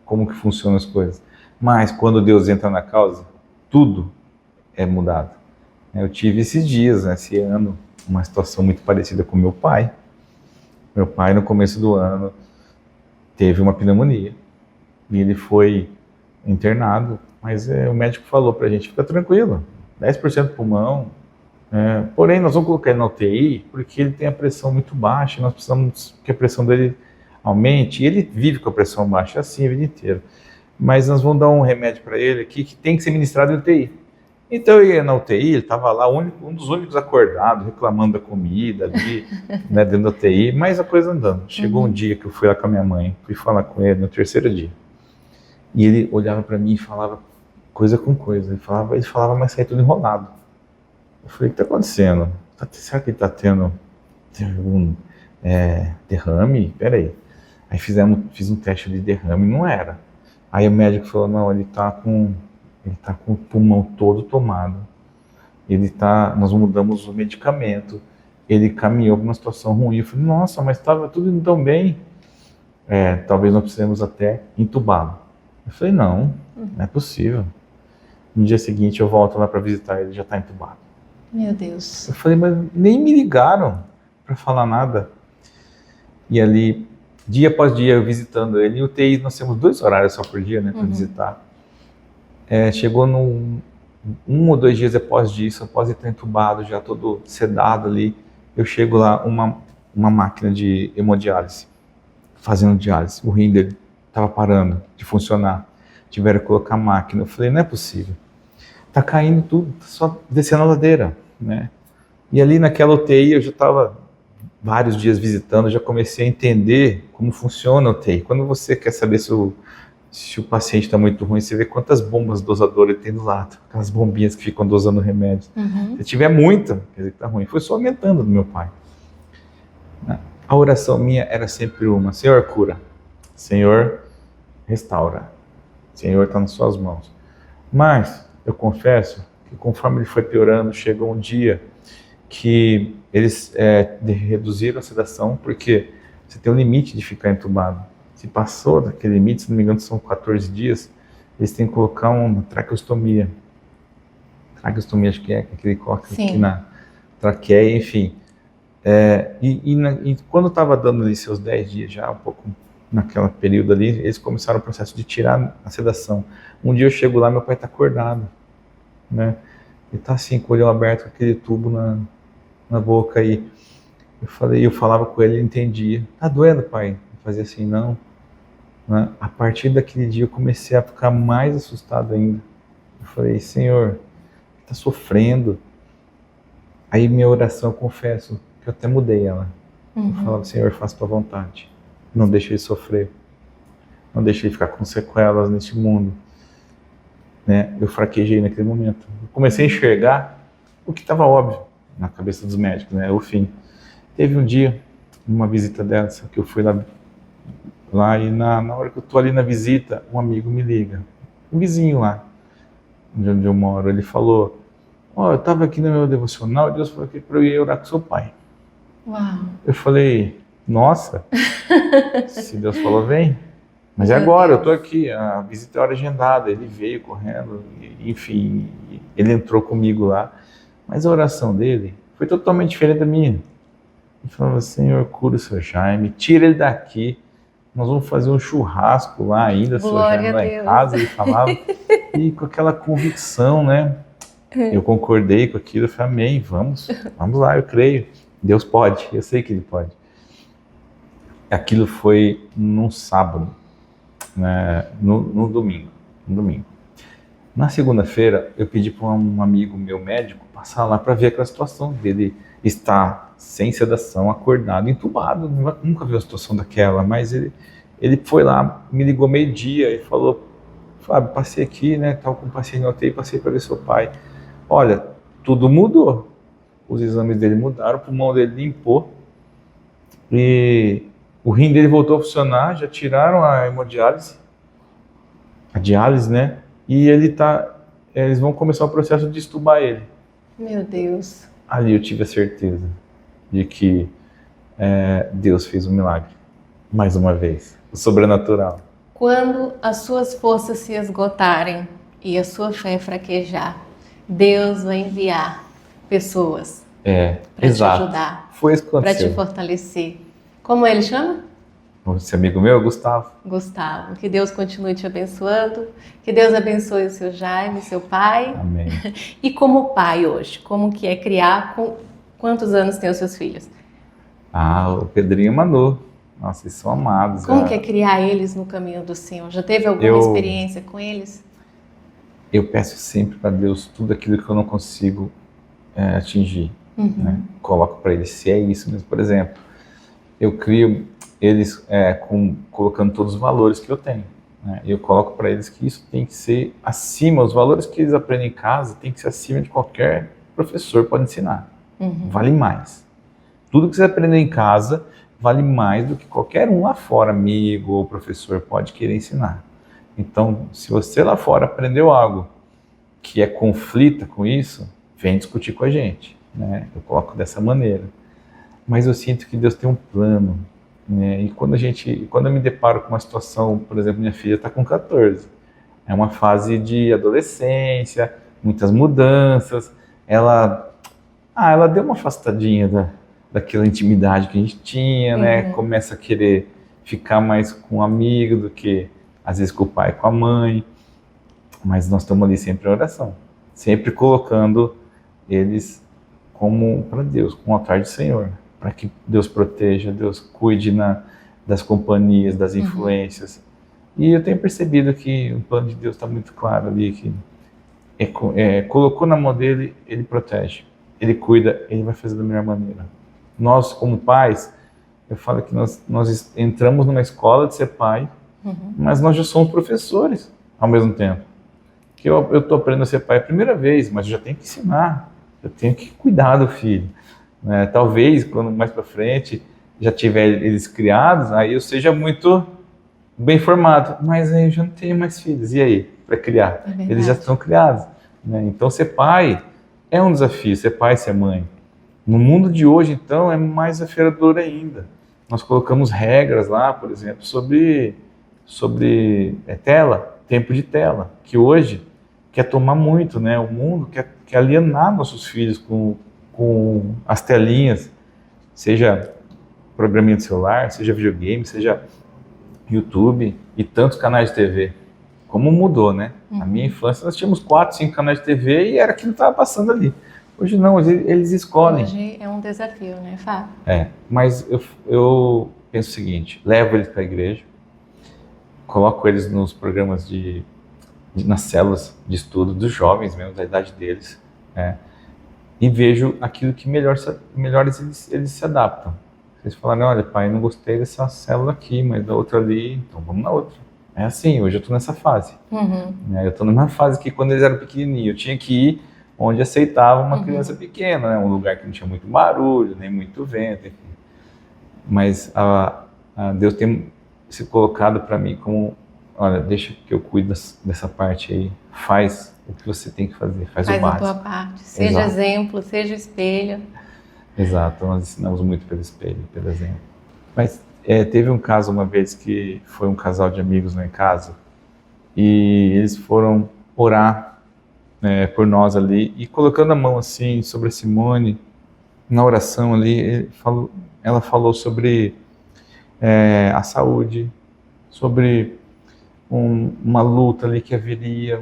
como que funcionam as coisas. Mas quando Deus entra na causa, tudo é mudado. Eu tive esses dias, esse ano, uma situação muito parecida com meu pai. Meu pai, no começo do ano, teve uma pneumonia. E ele foi internado, mas o médico falou pra gente, fica tranquilo, 10% pulmão, porém nós vamos colocar ele na UTI porque ele tem a pressão muito baixa, nós precisamos que a pressão dele aumente, e ele vive com a pressão baixa assim a vida inteira, mas nós vamos dar um remédio para ele aqui que tem que ser ministrado em UTI. Então eu ia na UTI, ele estava lá, um dos únicos acordados, reclamando da comida ali, dentro da UTI, mas a coisa andando. Chegou um dia que eu fui lá com a minha mãe, fui falar com ele no terceiro dia. E ele olhava para mim e falava coisa com coisa. Ele falava, mas saía tudo enrolado. Eu falei, o que está acontecendo? Será que ele está tendo algum derrame? Peraí. Aí fiz um teste de derrame, não era. Aí o médico falou, não, ele está com o pulmão todo tomado. Nós mudamos o medicamento. Ele caminhou para uma situação ruim. Eu falei, nossa, mas estava tudo indo tão bem. Talvez nós precisemos até entubá-lo. Eu falei, não, Não é possível. No dia seguinte eu volto lá para visitar, ele já está entubado. Meu Deus. Eu falei, mas nem me ligaram para falar nada. E ali, dia após dia, eu visitando ele, em UTI nós temos 2 horários só por dia, né, para visitar. Chegou um ou 2 dias após disso, após ele estar entubado, já todo sedado ali, eu chego lá, uma máquina de hemodiálise, fazendo diálise. O rim dele estava parando de funcionar. Tiveram que colocar a máquina. Eu falei, não é possível. Tá caindo tudo, tá só descendo a ladeira, né? E ali naquela UTI eu já estava vários dias visitando, já comecei a entender como funciona a UTI. Quando você quer saber se o paciente está muito ruim, você vê quantas bombas dosadoras ele tem do lado, aquelas bombinhas que ficam dosando remédio. Se tiver muita, quer dizer que está ruim. Foi só aumentando do meu pai. A oração minha era sempre uma: Senhor, cura. Senhor, restaura. Senhor, está nas suas mãos. Mas eu confesso que conforme ele foi piorando, chegou um dia que eles reduziram a sedação, porque você tem um limite de ficar entubado. Se passou daquele limite, se não me engano são 14 dias, eles têm que colocar uma traqueostomia. Traqueostomia, acho que é ele coloca aqui na traqueia, enfim. E quando estava dando ali seus 10 dias já, um pouco naquele período ali, eles começaram o processo de tirar a sedação. Um dia eu chego lá, meu pai está acordado, né? Ele está assim, com o olho aberto, com aquele tubo na boca aí. Eu falava com ele, ele entendia. Tá doendo, pai? Eu fazia assim, não. Né? A partir daquele dia eu comecei a ficar mais assustado ainda. Eu falei, Senhor, está sofrendo. Aí minha oração, eu confesso, que eu até mudei ela. Eu falava, Senhor, faça tua vontade. Não deixe ele sofrer. Não deixe ele ficar com sequelas neste mundo. Né? Eu fraquejei naquele momento. Eu comecei a enxergar o que estava óbvio na cabeça dos médicos, né? O fim. Teve um dia, uma visita dessa, que eu fui lá e na hora que eu estou ali na visita, um amigo me liga. Um vizinho lá, de onde eu moro, ele falou, eu estava aqui no meu devocional, Deus falou que para eu ir orar com seu pai. Uau. Eu falei, nossa, se Deus falou, vem. Mas agora, eu estou aqui, a visita é hora agendada, ele veio correndo, enfim, ele entrou comigo lá. Mas a oração dele foi totalmente diferente da minha. Ele falava, Senhor, cura o seu Jaime, tira ele daqui, nós vamos fazer um churrasco lá ainda, seu Jaime lá em casa. Ele falava, e com aquela convicção, né? Eu concordei com aquilo, eu falei, amém, vamos lá, eu creio. Deus pode, eu sei que Ele pode. Aquilo foi num sábado, né, no domingo. Na segunda-feira, eu pedi para um amigo meu médico passar lá para ver aquela situação dele estar sem sedação, acordado, entubado. Nunca vi uma situação daquela, mas ele foi lá, me ligou meio-dia e falou, Fábio, passei aqui, né, estava com um paciente na UTI, passei para ver seu pai. Olha, tudo mudou. Os exames dele mudaram, o pulmão dele limpou e o rim dele voltou a funcionar, já tiraram a hemodiálise, a diálise, né? E eles vão começar o processo de extubar ele. Meu Deus. Ali eu tive a certeza de que Deus fez um milagre, mais uma vez, o sobrenatural. Quando as suas forças se esgotarem e a sua fé fraquejar, Deus vai enviar pessoas para te ajudar, foi isso que para aconteceu. te fortalecer. Como ele chama? Esse amigo meu, Gustavo. Gustavo, que Deus continue te abençoando, que Deus abençoe o seu Jaime, seu pai. Amém. E como pai hoje, como que é criar, quantos anos tem os seus filhos? O Pedrinho e a Manu, nossa, eles são amados. Como que é criar eles no caminho do Senhor? Já teve alguma experiência com eles? Eu peço sempre para Deus tudo aquilo que eu não consigo atingir. Né? Coloco para eles, se é isso mesmo. Por exemplo, eu crio eles colocando todos os valores que eu tenho. Né? Eu coloco para eles que isso tem que ser acima, os valores que eles aprendem em casa tem que ser acima de qualquer professor pode ensinar. Vale mais. Tudo que você aprender em casa vale mais do que qualquer um lá fora, amigo ou professor, pode querer ensinar. Então, se você lá fora aprendeu algo que conflita com isso, vem discutir com a gente. Né? Eu coloco dessa maneira. Mas eu sinto que Deus tem um plano. Né? E quando eu me deparo com uma situação, por exemplo, minha filha está com 14. É uma fase de adolescência, muitas mudanças. Ela deu uma afastadinha daquela intimidade que a gente tinha, né? Começa a querer ficar mais com o amigo do que, às vezes, com o pai e com a mãe. Mas nós estamos ali sempre em oração, sempre colocando eles como para Deus, com o altar do Senhor, para que Deus proteja, Deus cuide das companhias, das influências. E eu tenho percebido que o plano de Deus está muito claro ali, que colocou na mão dele, ele protege, ele cuida, ele vai fazer da melhor maneira. Nós, como pais, eu falo que nós entramos numa escola de ser pai, mas nós já somos professores ao mesmo tempo. Que eu estou aprendendo a ser pai a primeira vez, mas eu já tenho que ensinar, eu tenho que cuidar do filho. Né? Talvez, quando mais para frente, já tiver eles criados, aí eu seja muito bem formado, mas aí eu já não tenho mais filhos, e aí, para criar? Eles já estão criados. Né? Então, ser pai é um desafio, ser pai e ser mãe. No mundo de hoje, então, é mais desafiador ainda. Nós colocamos regras lá, por exemplo, sobre tela, tempo de tela, que hoje quer tomar muito, né? O mundo quer alienar nossos filhos com as telinhas, seja programinha de celular, seja videogame, seja YouTube e tantos canais de TV. Como mudou, né? Na minha infância nós tínhamos 4, 5 canais de TV e era aquilo que estava passando ali. Hoje não, eles escolhem. Hoje é um desafio, né, Fábio? Mas eu penso o seguinte, levo eles para a igreja, coloco eles nos programas nas células de estudo dos jovens mesmo, da idade deles, né? E vejo aquilo que melhor eles se adaptam. Vocês falarem, olha pai, não gostei dessa célula aqui, mas da outra ali, então vamos na outra. É assim, hoje eu estou nessa fase. Né? Eu estou numa fase que quando eles eram pequenininhos, eu tinha que ir onde aceitava uma criança pequena, né? Um lugar que não tinha muito barulho, nem muito vento, enfim. Mas Deus tem se colocado para mim como, olha, deixa que eu cuide dessa parte aí, faz o que você tem que fazer, faz o básico. Faz a tua parte, seja exemplo, seja espelho. Exato, nós ensinamos muito pelo espelho, pelo exemplo. Mas teve um caso uma vez que foi um casal de amigos lá em casa e eles foram orar por nós ali e colocando a mão assim sobre a Simone, na oração ali, ela falou sobre a saúde, sobre uma luta ali que haveria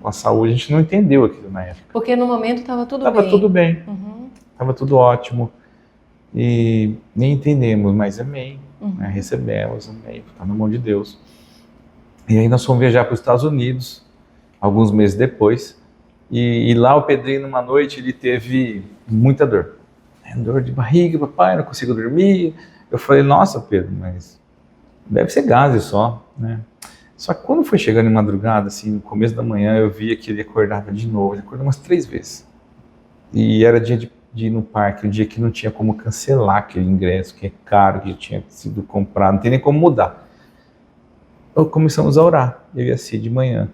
com a saúde. A gente não entendeu aquilo na época. Porque no momento estava tudo bem. Estava tudo bem, estava tudo ótimo e nem entendemos, mas amém, né? Recebemos, amém, está na mão de Deus. E aí nós fomos viajar para os Estados Unidos, alguns meses depois, e lá o Pedrinho, numa noite, ele teve muita dor. Dor de barriga, papai, não consigo dormir. Eu falei, nossa Pedro, mas deve ser gases só, né? Só que quando foi chegando em madrugada, assim, no começo da manhã, eu via que ele acordava de novo, ele acordou umas 3 vezes. E era dia de ir no parque, um dia que não tinha como cancelar aquele ingresso, que é caro, que tinha sido comprado, não tem nem como mudar. Então começamos a orar, eu e a Cid de manhã,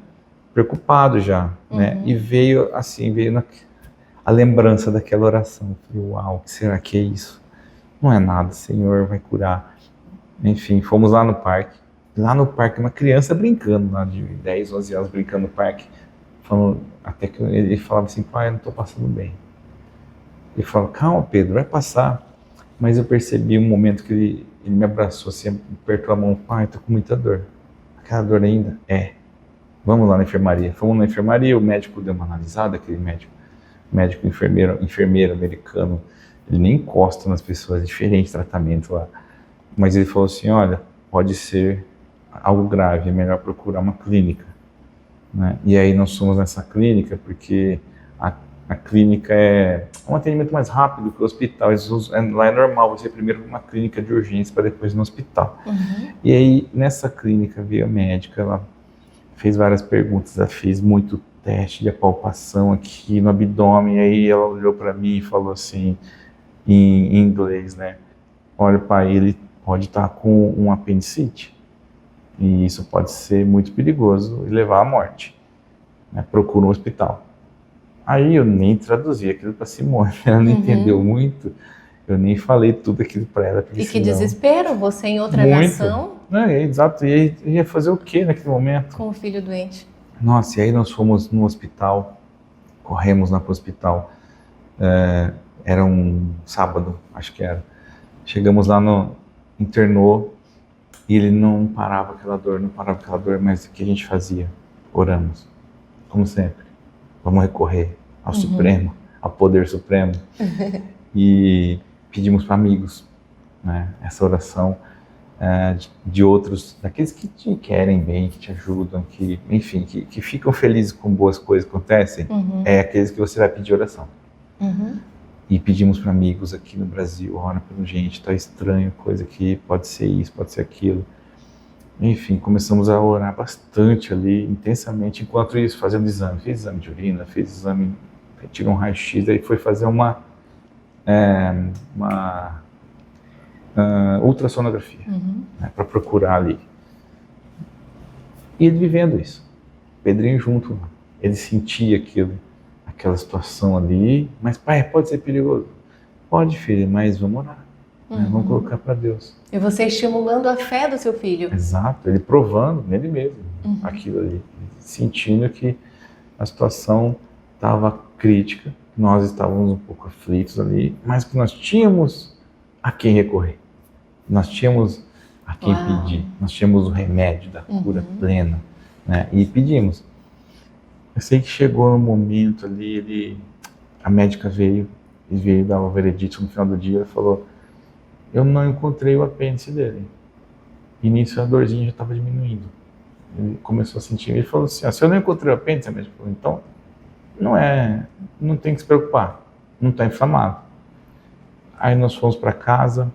preocupado já, né? E veio a lembrança daquela oração. Eu falei, uau, o que será que é isso? Não é nada, Senhor vai curar. Enfim, fomos lá no parque. Lá no parque, uma criança brincando, lá de 10, 11 anos, brincando no parque. Falando, até que ele falava assim, pai, eu não estou passando bem. Ele falou, calma Pedro, vai passar. Mas eu percebi um momento que ele me abraçou, assim, apertou a mão, pai, estou com muita dor. Aquela dor ainda? Vamos lá na enfermaria. Fomos na enfermaria, o médico deu uma analisada, aquele médico enfermeiro americano, ele nem encosta nas pessoas, é diferente tratamento lá. Mas ele falou assim, olha, pode ser algo grave, é melhor procurar uma clínica. Né? E aí nós fomos nessa clínica porque a clínica é um atendimento mais rápido que o hospital. Lá é normal você ir primeiro numa clínica de urgência para depois no hospital. E aí nessa clínica veio a médica, ela fez várias perguntas, ela fez muito teste de apalpação aqui no abdômen, aí ela olhou para mim e falou assim, em inglês, né? Olha pai, ele pode estar com um apendicite e isso pode ser muito perigoso e levar à morte. Né? Procura um hospital. Aí eu nem traduzi aquilo para Simone, ela não entendeu muito, eu nem falei tudo aquilo para ela. E que desespero, você em outra nação. Exato, e ia fazer o que naquele momento? Com o filho doente. Nossa, e aí nós fomos no hospital, corremos lá para o hospital, era um sábado, acho que era. Chegamos lá, internou, e ele não parava aquela dor, mas o que a gente fazia? Oramos, como sempre. Vamos recorrer ao Supremo, ao Poder Supremo. E pedimos para amigos, né, essa oração de outros, daqueles que te querem bem, que te ajudam, que, enfim, que ficam felizes com boas coisas que acontecem, é aqueles que você vai pedir oração. E pedimos para amigos aqui no Brasil, ora pela gente, tá estranho, coisa aqui, pode ser isso, pode ser aquilo. Enfim, começamos a orar bastante ali, intensamente, enquanto isso, fazendo exame. Fez exame de urina, fez exame, tirou um raio-x, aí foi fazer uma ultrassonografia, né, para procurar ali. E ele vivendo isso, Pedrinho junto, ele sentia aquela situação ali, mas pai, pode ser perigoso? Pode, filho, mas vamos orar, né, vamos colocar para Deus. E você estimulando a fé do seu filho. Exato, ele provando nele mesmo aquilo ali, sentindo que a situação estava crítica, nós estávamos um pouco aflitos ali, mas que nós tínhamos a quem recorrer, nós tínhamos a quem pedir, nós tínhamos o remédio da cura plena, né? E pedimos. Eu sei que chegou no momento ali, a médica veio dar o veredito no final do dia, ela falou, eu não encontrei o apêndice dele. E nisso a dorzinha já estava diminuindo. Ele começou a sentir, ele falou assim, se eu não encontrei o apêndice, a médica falou, então não tem que se preocupar, não está inflamado. Aí nós fomos para casa,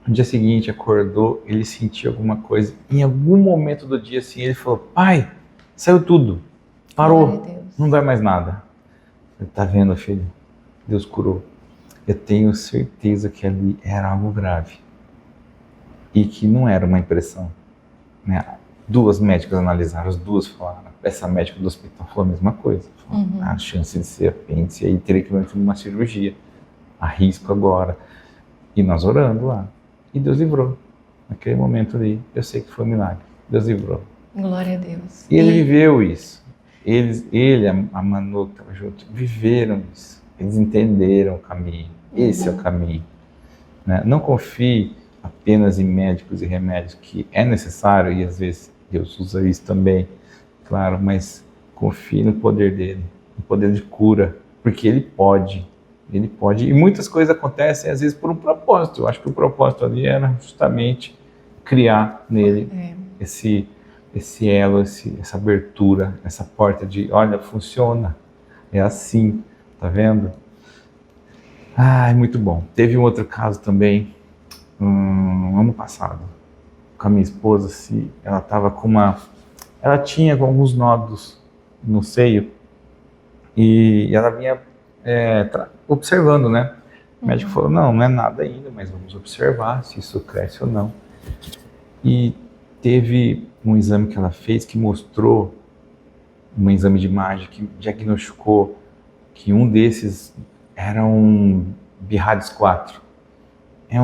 no dia seguinte acordou, ele sentiu alguma coisa, em algum momento do dia assim, ele falou, pai, saiu tudo, parou, não dói mais nada. Ele tá vendo, filho, Deus curou. Eu tenho certeza que ali era algo grave e que não era uma impressão, né? 2 médicas analisaram, as 2 falaram, essa médica do hospital falou a mesma coisa, falou, a chance de ser apêndice aí teria que ir uma cirurgia, arrisco agora. E nós orando lá, e Deus livrou, naquele momento ali, eu sei que foi um milagre, Deus livrou. Glória a Deus. E ele viveu isso, ele, a Manu que estava junto, viveram isso, eles entenderam o caminho, esse é o caminho, né? Não confie apenas em médicos e remédios, que é necessário, e às vezes Deus usa isso também, claro, mas confie no poder dele, no poder de cura, porque ele pode, e muitas coisas acontecem às vezes por um propósito. Eu acho que o propósito ali era justamente criar nele esse elo, essa abertura, essa porta de, olha, funciona, é assim, tá vendo? Ai, muito bom. Teve um outro caso também, ano passado, com a minha esposa, ela estava ela tinha alguns nódulos no seio e ela vinha observando, né? O médico falou, não é nada ainda, mas vamos observar se isso cresce ou não. E teve um exame que ela fez que mostrou, um exame de imagem que diagnosticou que um desses era um BIRADS 4. É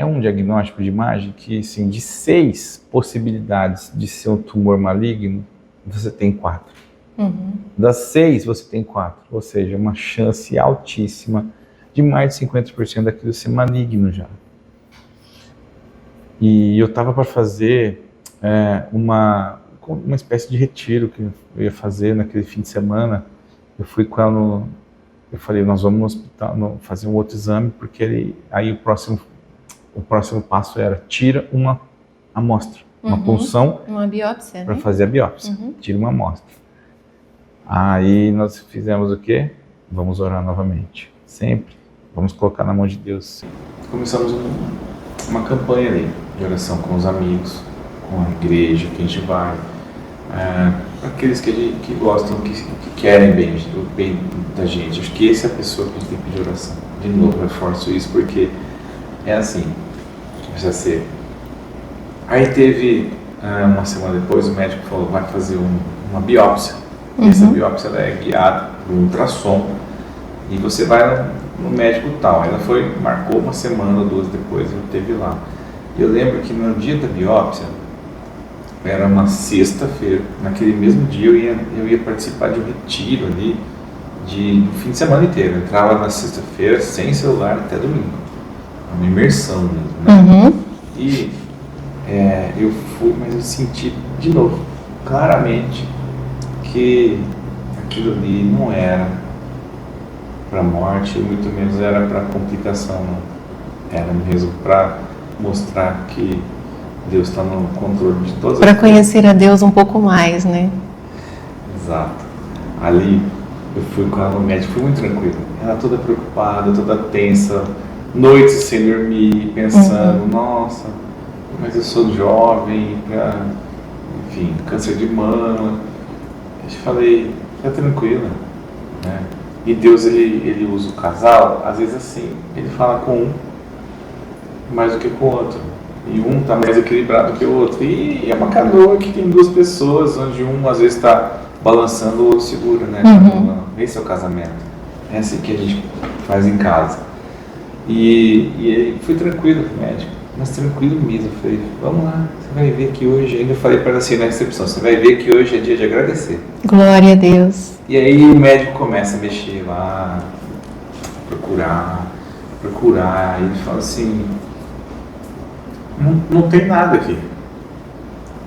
um diagnóstico de imagem que, assim, de 6 possibilidades de ser um tumor maligno, você tem 4. Das 6, você tem 4. Ou seja, uma chance altíssima de mais de 50% daquilo ser maligno já. E eu estava para fazer uma espécie de retiro que eu ia fazer naquele fim de semana. Eu fui com ela eu falei, nós vamos no hospital fazer um outro exame, porque aí o próximo passo era, tira uma amostra, uma punção, uma biópsia, para fazer a biópsia, tira uma amostra. Aí nós fizemos o quê? Vamos orar novamente, sempre, vamos colocar na mão de Deus. Começamos uma campanha ali, de oração com os amigos, com a igreja, que a gente vai, aqueles que gostam, que querem o bem da gente. Acho que essa é a pessoa que a gente tem que pedir oração. De novo, eu reforço isso, porque é assim, precisa ser. Aí teve, uma semana depois, o médico falou, vai fazer uma biópsia. Essa biópsia ela é guiada por um ultrassom, e você vai no médico tal. Ela marcou uma semana ou 2 depois, eu esteve lá. Eu lembro que no dia da biópsia, Era uma sexta-feira. Naquele mesmo dia eu ia participar de um retiro ali do fim de semana inteiro. Eu entrava na sexta-feira sem celular até domingo. Uma imersão mesmo, né? E eu fui, mas eu senti de novo, claramente, que aquilo ali não era para morte, muito menos era para complicação, não. Era mesmo para mostrar que Deus está no controle de todas as coisas. Para conhecer a Deus um pouco mais, né? Exato. Ali eu fui com ela no médico, fui muito tranquilo. Ela toda preocupada, toda tensa, noites sem dormir, pensando, nossa, mas eu sou jovem, enfim, câncer de mama. Eu falei, fica tranquila, né? E Deus, ele usa o casal, às vezes assim, ele fala com um mais do que com o outro. E um está mais equilibrado que o outro. E é uma canoa que tem duas pessoas, onde um às vezes está balançando, o outro segura, né? Esse é o casamento. É assim que a gente faz em casa. E fui tranquilo com o médico, mas tranquilo mesmo. Eu falei, vamos lá, você vai ver que hoje, ainda falei para ela assim na recepção, você vai ver que hoje é dia de agradecer. Glória a Deus. E aí o médico começa a mexer lá, procurar, e ele fala assim, não tem nada aqui.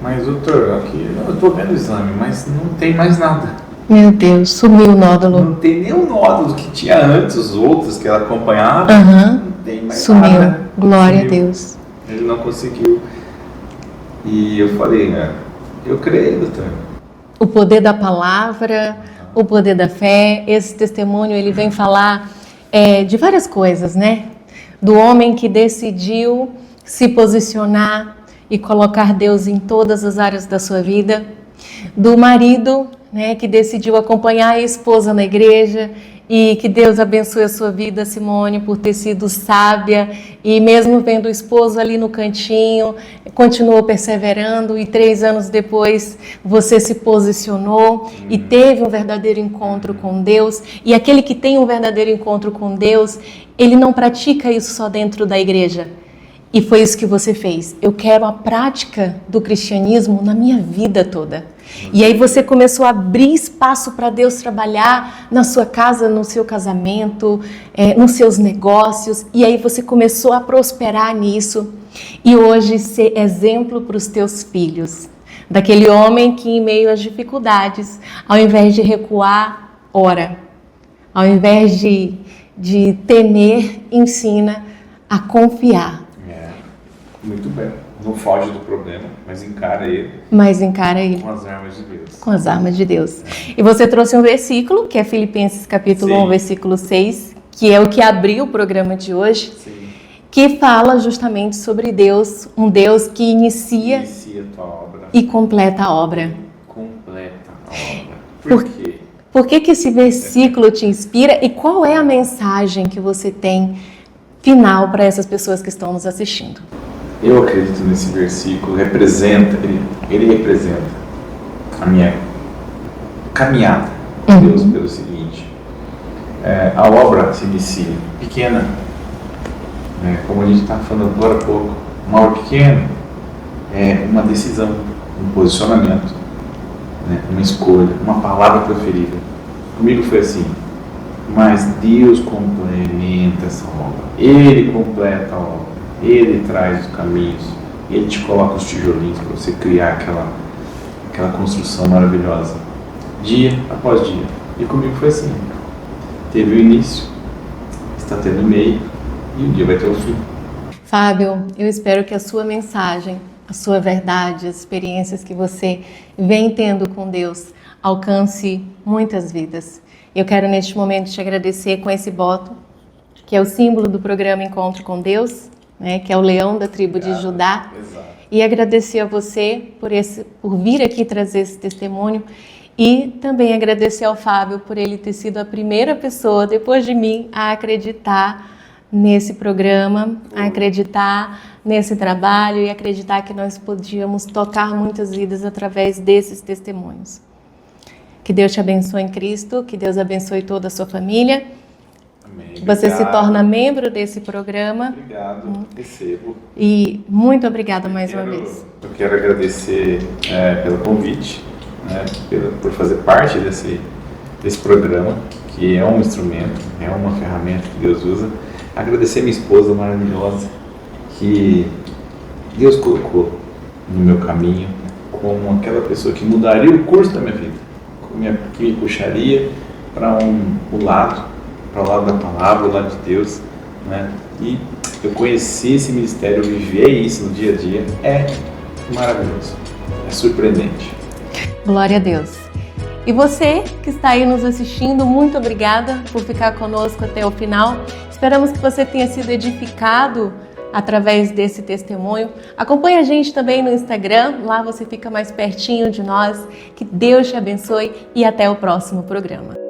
Mas doutor, aqui eu estou vendo o exame, mas não tem mais nada. Meu Deus, sumiu o nódulo. Não tem nenhum nódulo que tinha antes, os outros que ela acompanhava, não tem mais sumiu. Nada. Glória Sumiu. a Deus. Ele não conseguiu. E eu falei, eu creio, doutor. O poder da palavra, o poder da fé, esse testemunho, ele vem falar de várias coisas, né? Do homem que decidiu se posicionar e colocar Deus em todas as áreas da sua vida, do marido, né, que decidiu acompanhar a esposa na igreja, e que Deus abençoe a sua vida, Simone, por ter sido sábia e mesmo vendo o esposo ali no cantinho, continuou perseverando e 3 anos depois você se posicionou e teve um verdadeiro encontro com Deus. E aquele que tem um verdadeiro encontro com Deus, ele não pratica isso só dentro da igreja. E foi isso que você fez. Eu quero a prática do cristianismo na minha vida toda. E aí você começou a abrir espaço para Deus trabalhar na sua casa, no seu casamento, nos seus negócios. E aí você começou a prosperar nisso. E hoje ser exemplo para os teus filhos. Daquele homem que em meio às dificuldades, ao invés de recuar, ora. Ao invés de temer, ensina a confiar. Muito bem. Não foge do problema, mas encara ele. Com as armas de Deus. Com as armas de Deus. E você trouxe um versículo, que é Filipenses capítulo 1, versículo 6, que é o que abriu o programa de hoje, que fala justamente sobre Deus, um Deus que inicia a tua obra e completa a obra. Por quê? Por que esse versículo te inspira e qual é a mensagem que você tem final para essas pessoas que estão nos assistindo? Eu acredito nesse versículo, ele representa a minha caminhada com Deus pelo seguinte, a obra se inicia pequena, como a gente está falando agora há pouco, uma obra pequena é uma decisão, um posicionamento, uma escolha, uma palavra preferida. Comigo foi assim, mas Deus complementa essa obra, Ele completa a obra. Ele traz os caminhos, Ele te coloca os tijolinhos para você criar aquela construção maravilhosa, dia após dia. E comigo foi assim, teve o início, está tendo o meio e um dia vai ter o fim. Fábio, eu espero que a sua mensagem, a sua verdade, as experiências que você vem tendo com Deus alcance muitas vidas. Eu quero neste momento te agradecer com esse boto, que é o símbolo do programa Encontro com Deus, que é o leão da tribo de Judá. Exato. E agradecer a você por vir aqui trazer esse testemunho e também agradecer ao Fábio por ele ter sido a primeira pessoa, depois de mim, a acreditar nesse programa, a acreditar nesse trabalho e acreditar que nós podíamos tocar muitas vidas através desses testemunhos. Que Deus te abençoe em Cristo, que Deus abençoe toda a sua família. Amém. Que você se Obrigado. torna membro desse programa. Obrigado, recebo. E muito obrigada mais uma vez. Eu quero agradecer pelo convite, né, por fazer parte desse programa, que é um instrumento, é uma ferramenta que Deus usa. Agradecer minha esposa maravilhosa, que Deus colocou no meu caminho como aquela pessoa que mudaria o curso da minha vida, que me puxaria para o lado da palavra, o lado de Deus, né? E eu conheci esse ministério, eu vivi isso no dia a dia, é maravilhoso, é surpreendente. Glória a Deus. E você que está aí nos assistindo, muito obrigada por ficar conosco até o final. Esperamos que você tenha sido edificado através desse testemunho. Acompanhe a gente também no Instagram, lá você fica mais pertinho de nós. Que Deus te abençoe e até o próximo programa.